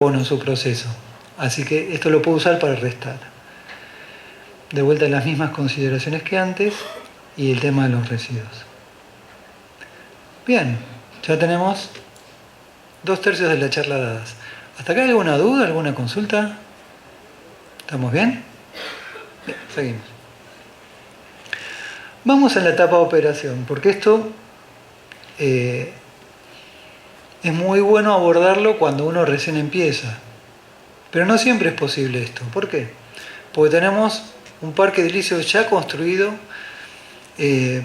carbono en su proceso. Así que esto lo puedo usar para restar. De vuelta las mismas consideraciones que antes y el tema de los residuos. Bien, ya tenemos 2/3 de la charla dadas. ¿Hasta acá hay alguna duda, alguna consulta? ¿Estamos bien? Bien, seguimos. Vamos a la etapa de operación, porque esto es muy bueno abordarlo cuando uno recién empieza. Pero no siempre es posible esto. ¿Por qué? Porque tenemos un parque edilicio ya construido.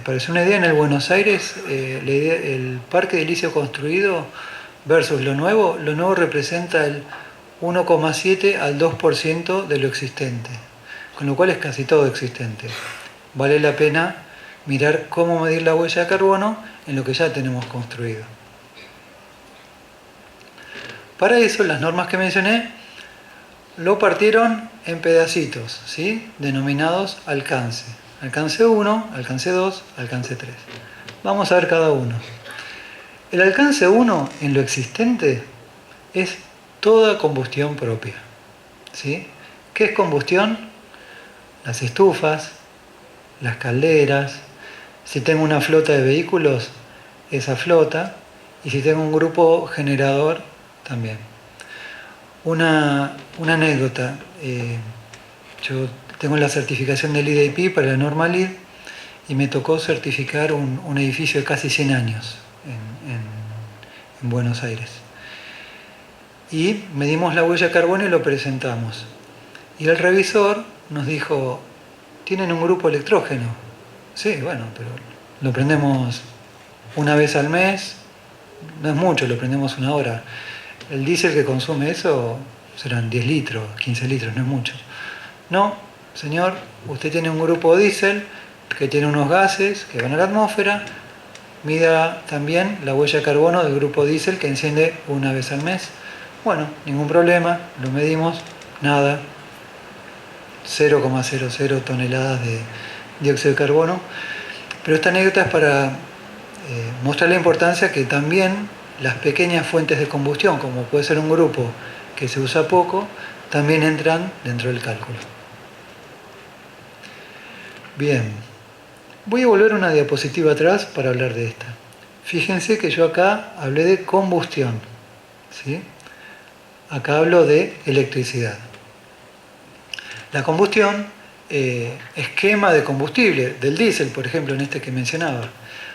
Para hacer una idea, en el Buenos Aires, el parque edilicio construido versus lo nuevo representa el 1,7 al 2% de lo existente, con lo cual es casi todo existente. Vale la pena mirar cómo medir la huella de carbono en lo que ya tenemos construido. Para eso, las normas que mencioné lo partieron en pedacitos, ¿sí? Denominados alcance. Alcance 1, alcance 2, alcance 3. Vamos a ver cada uno. El alcance 1 en lo existente es toda combustión propia, ¿sí? ¿Qué es combustión? Las estufas, las calderas. Si tengo una flota de vehículos, esa flota. Y si tengo un grupo generador, también. Una anécdota. Yo tengo la certificación del LEED para la norma LEED y me tocó certificar un edificio de casi 100 años en Buenos Aires. Y medimos la huella de carbono y lo presentamos. Y el revisor nos dijo, ¿tienen un grupo electrógeno? Sí, bueno, pero lo prendemos una vez al mes, no es mucho, lo prendemos una hora. El diésel que consume eso serán 10 litros, 15 litros, no es mucho. No, señor, usted tiene un grupo diésel que tiene unos gases que van a la atmósfera, mida también la huella de carbono del grupo diésel que enciende una vez al mes. Bueno, ningún problema, lo medimos, nada, 0,00 toneladas de dióxido de carbono. Pero esta anécdota es para mostrar la importancia que también las pequeñas fuentes de combustión, como puede ser un grupo que se usa poco, también entran dentro del cálculo. Bien, voy a volver una diapositiva atrás para hablar de esta. Fíjense que yo acá hablé de combustión, ¿sí? Acá hablo de electricidad. La combustión, es quema de combustible, del diésel, por ejemplo, en este que mencionaba.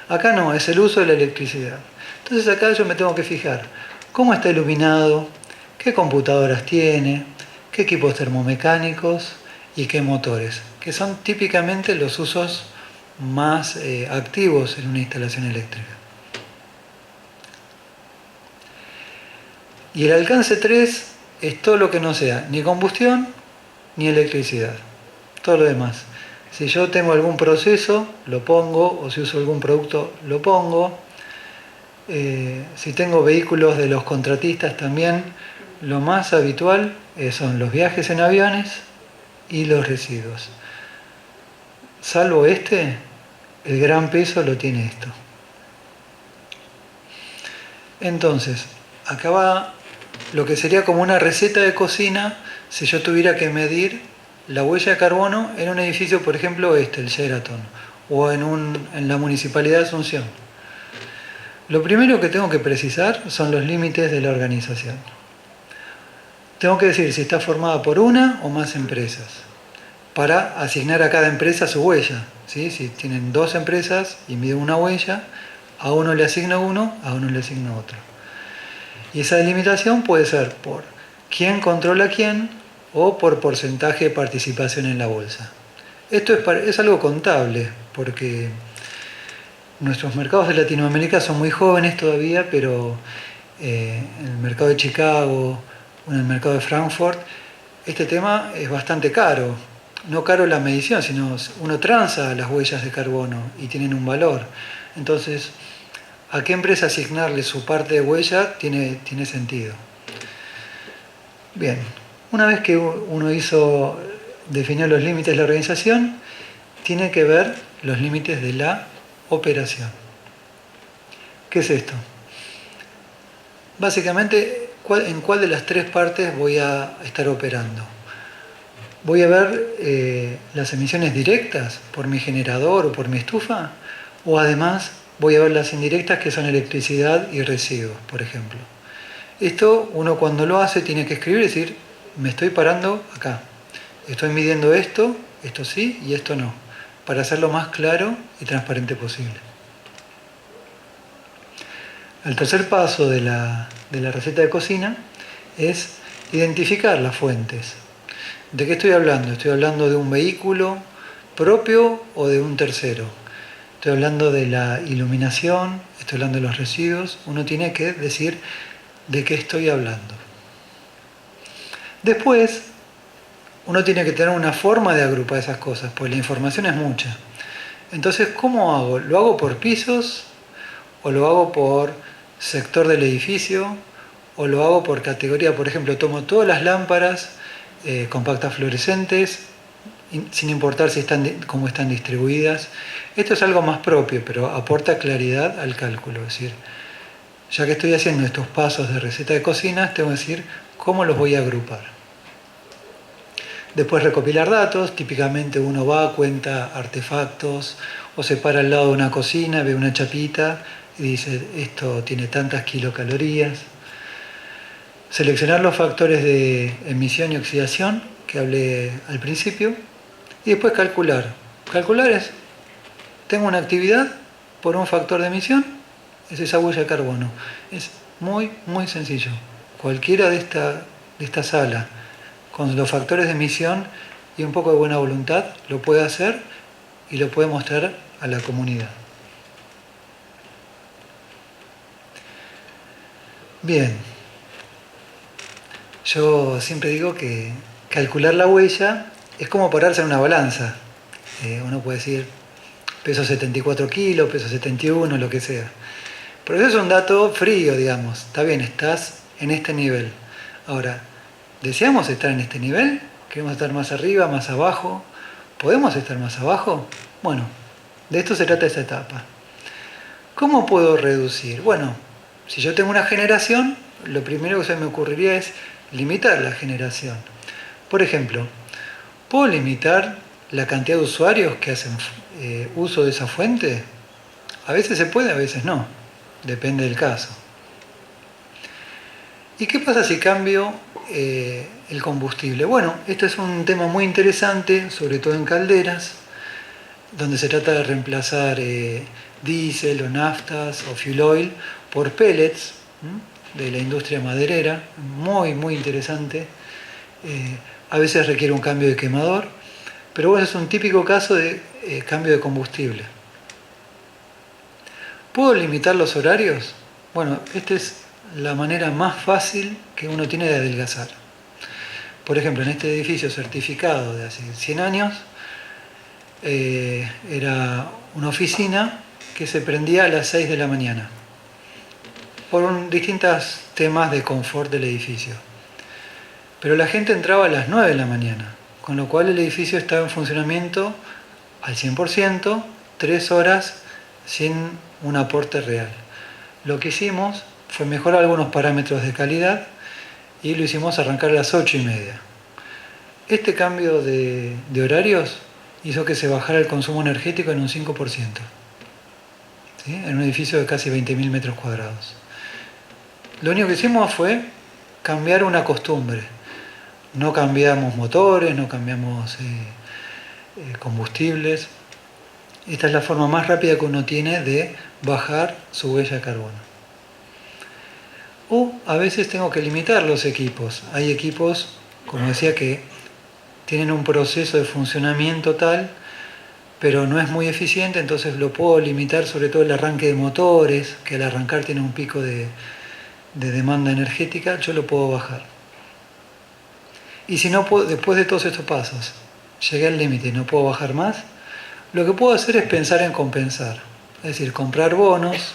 Acá no, es el uso de la electricidad. Entonces acá yo me tengo que fijar cómo está iluminado, qué computadoras tiene, qué equipos termomecánicos y qué motores, que son típicamente los usos más activos en una instalación eléctrica. Y el alcance 3 es todo lo que no sea ni combustión ni electricidad, todo lo demás. Si yo tengo algún proceso, lo pongo, o si uso algún producto, lo pongo. Si tengo vehículos de los contratistas también, lo más habitual son los viajes en aviones y los residuos. Salvo el gran peso lo tiene esto. Entonces, acá va lo que sería como una receta de cocina si yo tuviera que medir la huella de carbono en un edificio, por ejemplo, el Sheraton, o en la Municipalidad de Asunción. Lo primero que tengo que precisar son los límites de la organización. Tengo que decir si está formada por una o más empresas, para asignar a cada empresa su huella, ¿sí? Si tienen 2 empresas y miden una huella, a uno le asigno uno, a uno le asigno otro. Y esa delimitación puede ser por quién controla quién o por porcentaje de participación en la bolsa. Esto es algo contable, porque nuestros mercados de Latinoamérica son muy jóvenes todavía, pero en el mercado de Chicago o en el mercado de Frankfurt, este tema es bastante caro. No caro la medición, sino uno transa las huellas de carbono y tienen un valor. Entonces, ¿a qué empresa asignarle su parte de huella tiene sentido? Bien, una vez que uno definió los límites de la organización, tiene que ver los límites de la operación. ¿Qué es esto? Básicamente, en cuál de las tres partes voy a estar operando. ¿Voy a ver las emisiones directas por mi generador o por mi estufa? ¿O además voy a ver las indirectas, que son electricidad y residuos, por ejemplo? Esto uno cuando lo hace tiene que escribir y decir, me estoy parando acá. Estoy midiendo esto sí y esto no, para hacerlo más claro y transparente posible. El tercer paso de la receta de cocina es identificar las fuentes. ¿De qué estoy hablando? ¿Estoy hablando de un vehículo propio o de un tercero? Estoy hablando de la iluminación, estoy hablando de los residuos. Uno tiene que decir de qué estoy hablando. Después, uno tiene que tener una forma de agrupar esas cosas, pues la información es mucha. Entonces, ¿cómo hago? ¿Lo hago por pisos? ¿O lo hago por sector del edificio? ¿O lo hago por categoría? Por ejemplo, tomo todas las lámparas compactas fluorescentes, sin importar si cómo están distribuidas. Esto es algo más propio, pero aporta claridad al cálculo. Es decir, ya que estoy haciendo estos pasos de receta de cocina, tengo que decir cómo los voy a agrupar. Después recopilar datos, típicamente uno va, cuenta artefactos, o se para al lado de una cocina, ve una chapita y dice, esto tiene tantas kilocalorías. Seleccionar los factores de emisión y oxidación, que hablé al principio, y después calcular. Calcular es, tengo una actividad por un factor de emisión, es esa huella de carbono. Es muy, muy sencillo. Cualquiera de esta sala, con los factores de emisión y un poco de buena voluntad, lo puede hacer y lo puede mostrar a la comunidad. Bien, yo siempre digo que calcular la huella es como pararse en una balanza. Uno puede decir, peso 74 kilos, peso 71, lo que sea. Pero eso es un dato frío, digamos. Está bien, estás en este nivel. Ahora, ¿deseamos estar en este nivel? ¿Queremos estar más arriba, más abajo? ¿Podemos estar más abajo? Bueno, de esto se trata esta etapa. ¿Cómo puedo reducir? Bueno, si yo tengo una generación, lo primero que se me ocurriría es limitar la generación. Por ejemplo, ¿puedo limitar la cantidad de usuarios que hacen uso de esa fuente? A veces se puede, a veces no. Depende del caso. ¿Y qué pasa si cambio el combustible? Bueno, este es un tema muy interesante, sobre todo en calderas, donde se trata de reemplazar diésel o naftas o fuel oil por pellets de la industria maderera. Muy, muy interesante. A veces requiere un cambio de quemador, pero bueno, es un típico caso de cambio de combustible. ¿Puedo limitar los horarios? Bueno, esta es la manera más fácil que uno tiene de adelgazar. Por ejemplo, en este edificio certificado de hace 100 años, era una oficina que se prendía a las 6 de la mañana, por distintos temas de confort del edificio. Pero la gente entraba a las 9 de la mañana, con lo cual el edificio estaba en funcionamiento al 100%, 3 horas sin un aporte real. Lo que hicimos fue mejorar algunos parámetros de calidad y lo hicimos arrancar a las 8:30. Este cambio de horarios hizo que se bajara el consumo energético en un 5%, ¿sí? En un edificio de casi 20.000 metros cuadrados. Lo único que hicimos fue cambiar una costumbre. No cambiamos motores, no cambiamos combustibles. Esta es la forma más rápida que uno tiene de bajar su huella de carbono. O a veces tengo que limitar los equipos. Hay equipos, como decía, que tienen un proceso de funcionamiento tal, pero no es muy eficiente, entonces lo puedo limitar, sobre todo el arranque de motores, que al arrancar tiene un pico de demanda energética, yo lo puedo bajar. Y si no puedo, después de todos estos pasos, llegué al límite y no puedo bajar más, lo que puedo hacer es pensar en compensar. Es decir, comprar bonos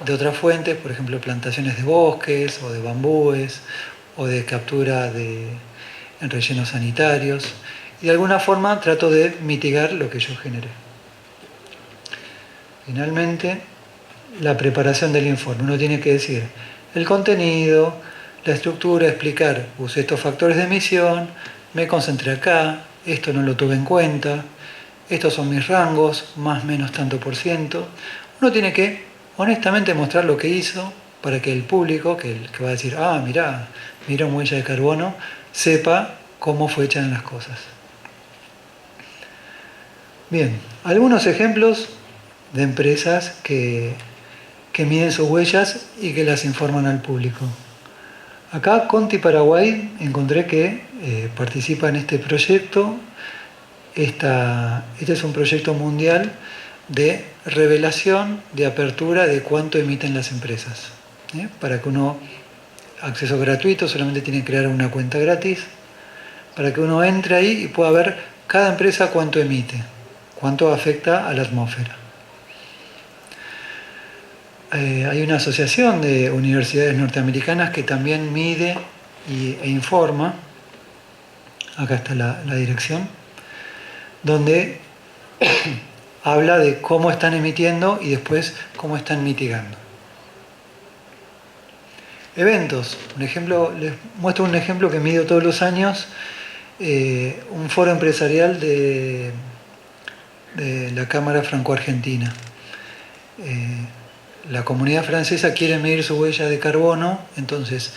de otras fuentes, por ejemplo, plantaciones de bosques o de bambúes o de captura en rellenos sanitarios. Y de alguna forma trato de mitigar lo que yo generé. Finalmente, la preparación del informe. Uno tiene que decir el contenido, la estructura, explicar, usé estos factores de emisión, me concentré acá, esto no lo tuve en cuenta, estos son mis rangos, más menos tanto por ciento. Uno tiene que honestamente mostrar lo que hizo para que el público, que va a decir, ah, mira huella de carbono, sepa cómo fue hechas las cosas. Bien, algunos ejemplos de empresas que miden sus huellas y que las informan al público. Acá, Conti Paraguay, encontré que participa en este proyecto. Este es un proyecto mundial de revelación, de apertura de cuánto emiten las empresas. Para que uno, acceso gratuito, solamente tiene que crear una cuenta gratis, para que uno entre ahí y pueda ver cada empresa cuánto emite, cuánto afecta a la atmósfera. Hay una asociación de universidades norteamericanas que también mide e informa, acá está la dirección, donde habla de cómo están emitiendo y después cómo están mitigando. Eventos, un ejemplo, les muestro un ejemplo que mido todos los años, un foro empresarial de la Cámara Franco-Argentina. La comunidad francesa quiere medir su huella de carbono, entonces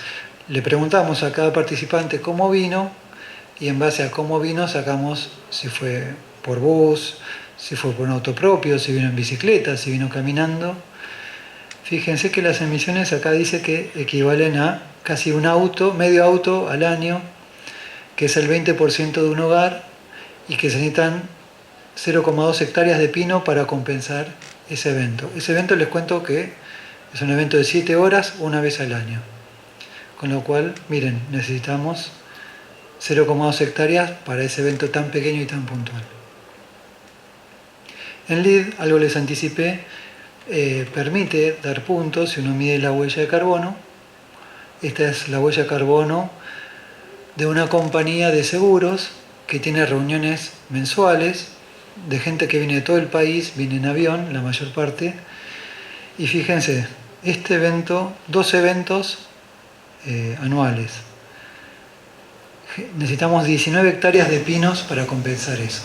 le preguntamos a cada participante cómo vino y en base a cómo vino sacamos si fue por bus, si fue por un auto propio, si vino en bicicleta, si vino caminando. Fíjense que las emisiones acá dice que equivalen a casi un auto, medio auto al año, que es el 20% de un hogar y que se necesitan 0,2 hectáreas de pino para compensar ese evento. Ese evento les cuento que es un evento de 7 horas una vez al año. Con lo cual, miren, necesitamos 0,2 hectáreas para ese evento tan pequeño y tan puntual. En LEED, algo les anticipé, permite dar puntos si uno mide la huella de carbono. Esta es la huella de carbono de una compañía de seguros que tiene reuniones mensuales de gente que viene de todo el país, viene en avión, la mayor parte. Y fíjense, este evento, 2 eventos anuales. Necesitamos 19 hectáreas de pinos para compensar eso.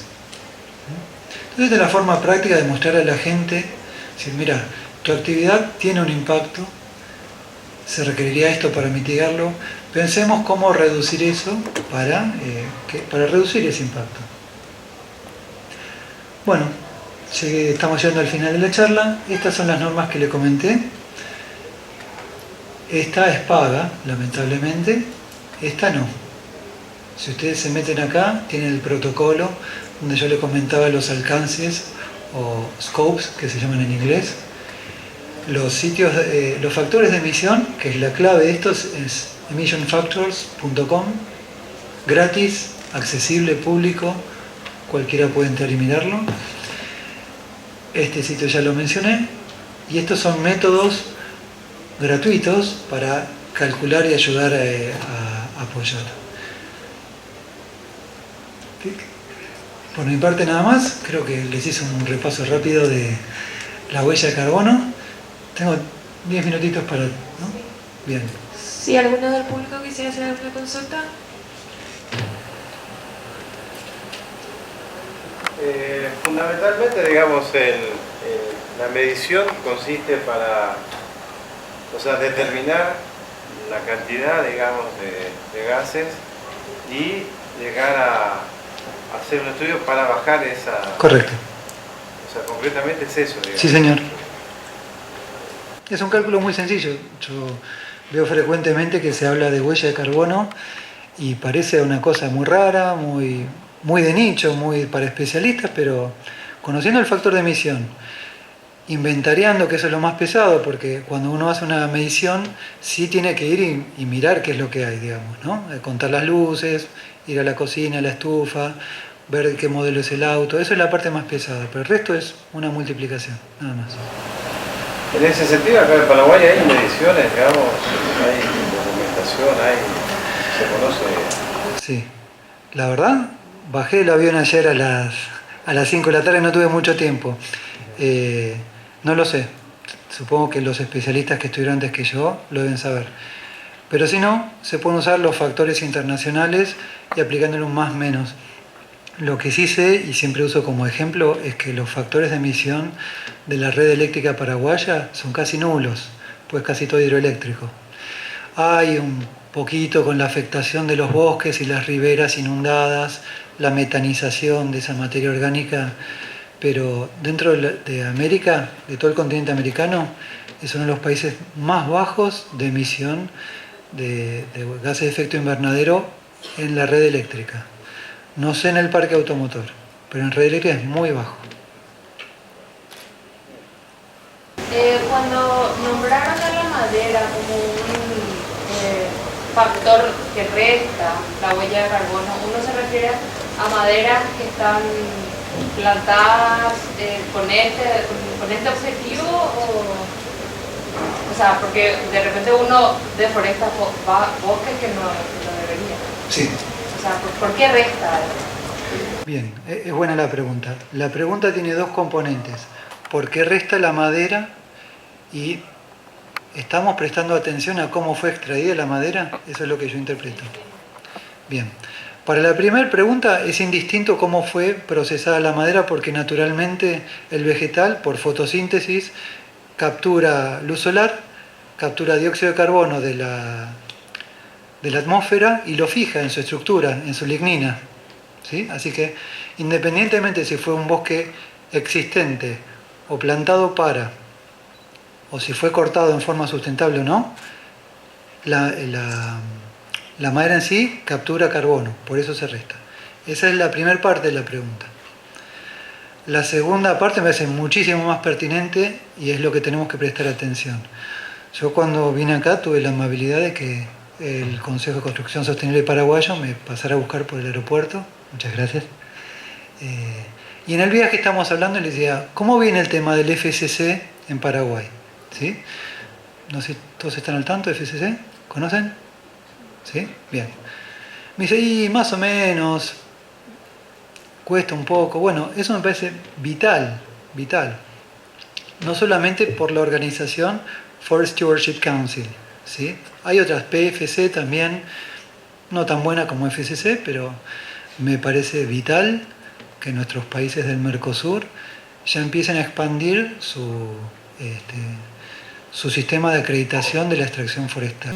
Entonces, esta es la forma práctica de mostrarle a la gente, decir, mira, tu actividad tiene un impacto, se requeriría esto para mitigarlo, pensemos cómo reducir eso para reducir ese impacto. Bueno, estamos llegando al final de la charla. Estas son las normas que le comenté. Esta es paga, lamentablemente. Esta no. Si ustedes se meten acá, tienen el protocolo donde yo les comentaba los alcances o scopes, que se llaman en inglés. Los sitios, los factores de emisión, que es la clave de estos, es emissionfactors.com, gratis, accesible, público, cualquiera puede entrar y mirarlo. Este sitio ya lo mencioné. Y estos son métodos gratuitos para calcular y ayudar a apoyar. Por mi parte nada más, creo que les hice un repaso rápido de la huella de carbono. Tengo 10 minutitos para... ¿no? Bien. Si alguno del público quisiera hacer alguna consulta. Fundamentalmente, digamos, la medición consiste para, determinar la cantidad, digamos, de gases y llegar a hacer un estudio para bajar esa... Correcto. O sea, concretamente es eso, digamos. Sí, señor. Es un cálculo muy sencillo. Yo veo frecuentemente que se habla de huella de carbono y parece una cosa muy rara, muy de nicho, muy para especialistas, pero conociendo el factor de emisión, inventariando, que eso es lo más pesado, porque cuando uno hace una medición sí tiene que ir y mirar qué es lo que hay, digamos, ¿no? Contar las luces, ir a la cocina, a la estufa, ver qué modelo es el auto, eso es la parte más pesada, pero el resto es una multiplicación, nada más. En ese sentido, acá en Paraguay hay mediciones, digamos, hay documentación, se conoce... Sí, la verdad, bajé el avión ayer a las 5 de la tarde, no tuve mucho tiempo. No lo sé, supongo que los especialistas que estuvieron antes que yo lo deben saber. Pero si no, se pueden usar los factores internacionales y aplicándole un más menos. Lo que sí sé, y siempre uso como ejemplo, es que los factores de emisión de la red eléctrica paraguaya son casi nulos, pues casi todo hidroeléctrico. Hay un poquito con la afectación de los bosques y las riberas inundadas, la metanización de esa materia orgánica, pero dentro de América, de todo el continente americano, es uno de los países más bajos de emisión de gases de efecto invernadero en la red eléctrica. No sé en el parque automotor, pero en red eléctrica es muy bajo. Cuando nombraron a la madera como un factor que resta la huella de carbono, ¿uno se refiere a maderas que están plantadas con este objetivo? O sea, porque de repente uno deforesta bosques que no debería. Sí. O sea, ¿por qué resta? Bien, es buena la pregunta. La pregunta tiene dos componentes. ¿Por qué resta la madera? Y ¿estamos prestando atención a cómo fue extraída la madera? Eso es lo que yo interpreto. Bien. Para la primera pregunta es indistinto cómo fue procesada la madera porque naturalmente el vegetal, por fotosíntesis, captura luz solar, captura dióxido de carbono de la atmósfera y lo fija en su estructura, en su lignina. ¿Sí? Así que independientemente si fue un bosque existente o plantado para, o si fue cortado en forma sustentable o no, la madera en sí captura carbono, por eso se resta. Esa es la primera parte de la pregunta. La segunda parte me parece muchísimo más pertinente y es lo que tenemos que prestar atención. Yo cuando vine acá tuve la amabilidad de que el Consejo de Construcción Sostenible Paraguayo me pasara a buscar por el aeropuerto. Muchas gracias. Y en el viaje estamos hablando y le decía, ¿cómo viene el tema del FCC en Paraguay? ¿Sí? No sé, ¿todos están al tanto de FCC? ¿Conocen? ¿Sí? Bien. Me dice, y más o menos, cuesta un poco. Bueno, eso me parece vital, vital. No solamente por la organización Forest Stewardship Council, ¿sí? Hay otras, PFC también, no tan buena como FCC, pero me parece vital que nuestros países del Mercosur ya empiecen a expandir su sistema de acreditación de la extracción forestal.